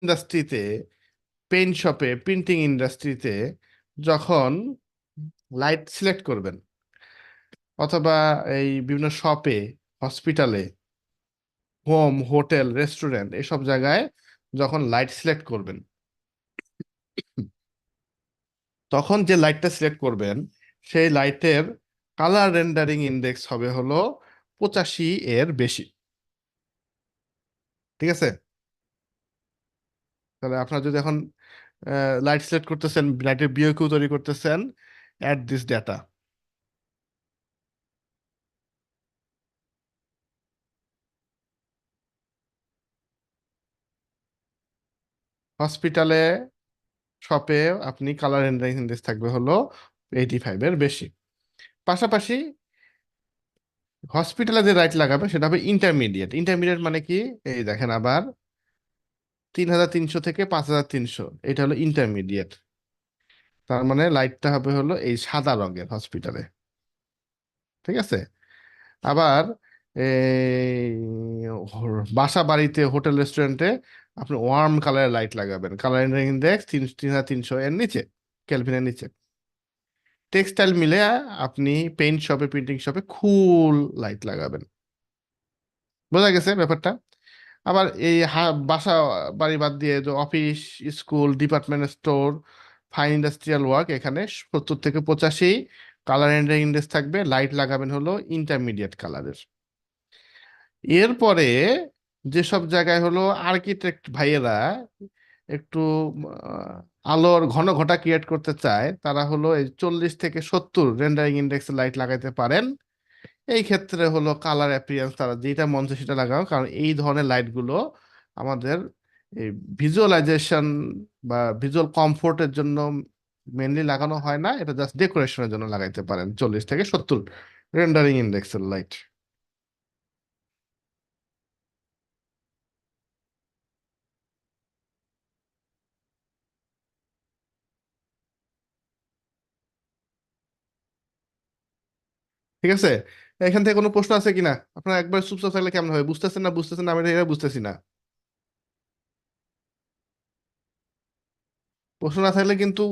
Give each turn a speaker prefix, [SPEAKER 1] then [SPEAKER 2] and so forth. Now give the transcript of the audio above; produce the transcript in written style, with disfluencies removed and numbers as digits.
[SPEAKER 1] ইন্ডাস্ট্রিতে, পেইন্ট শপে, প্রিন্টিং ইন্ডাস্ট্রিতে যখন লাইট সিলেক্ট করবেন, অথবা এই বিভিন্ন শপে, হসপিটালে, হোম, হোটেল, রেস্টুরেন্ট, এসব জায়গায় যখন লাইট সিলেক্ট করবেন, তখন যে লাইটটা সিলেক্ট করবেন সেই লাইটের কালার রেন্ডারিং ইন্ডেক্স হবে হলো 85 এর বেশি। ঠিক আছে? তাহলে আপনার যদি এখন লাইট সিলেক্ট করতেছেন, লাইটের বিওকিউ তৈরি করতেছেন, অ্যাড দিস ডাটা। হসপিটালে, শপে আপনি কালার রেন্ডারিং ইন্ডেক্স থাকবে হলো 85 এর বেশি। পাশাপাশি হসপিটালে যে লাইট লাগাবে সেটা হবে ইন্টারমিডিয়েট। ইন্টারমিডিয়েট মানে কি? এই দেখেন আবার, 3300 থেকে 5300, এটা হলো ইন্টারমিডিয়েট। তার মানে লাইটটা হবে হলো এই সাদা রঙের হসপিটালে। ঠিক আছে? আবার এই বাসা বাড়িতে, হোটেল, রেস্টুরেন্টে আপনি ওয়ার্ম কালারের লাইট লাগাবেন, কালার ইন্ডেক্স 3300 এর নিচে, কেলভিনের নিচে। টেক্সটাইল মিলে আপনি পেইন্ট শপে, প্রিন্টিং শপে কুল লাইট লাগাবেন। বোঝা গেছে ব্যাপারটা? আবার এই বাসা বাড়ি বাদ দিয়ে যে office, school, department store, fine industrial work, এখানে 70 থেকে 85 কালার ইন্ডেক্স থাকবে, লাইট লাগাবেন হলো ইন্টারমিডিয়েট কালারের। এরপরে যেসব জায়গায় হলো আর্কিটেক্ট ভাইয়েরা একটু আলোর ঘন ঘটা ক্রিয়েট করতে চায়, তারা হলো এই 40 থেকে 70 রেন্ডারিং ইন্ডেক্সের লাইট লাগাইতে পারেন। এই ক্ষেত্রে হলো কালার অ্যাপিয়ারেন্স তারা যেটা মন চায় সেটা লাগাও, কারণ এই ধরনের লাইটগুলো আমাদের এই ভিজুয়ালাইজেশন বা ভিজুয়াল কমফোর্টের জন্য মেনলি লাগানো হয় না, এটা জাস্ট ডেকোরেশনের জন্য লাগাইতে পারেন 40 থেকে 70 রেন্ডারিং ইন্ডেক্সের লাইট। ঠিক আছে? এখান থেকে কোনো প্রশ্ন আছে কিনা? আপনারা একবার চুপচাপ থাকলে কেমন হবে? বুঝতেছেন না, বুঝতেছেন না, আমি এটা বুঝতেছি না। প্রশ্ন না থাকলে কিন্তু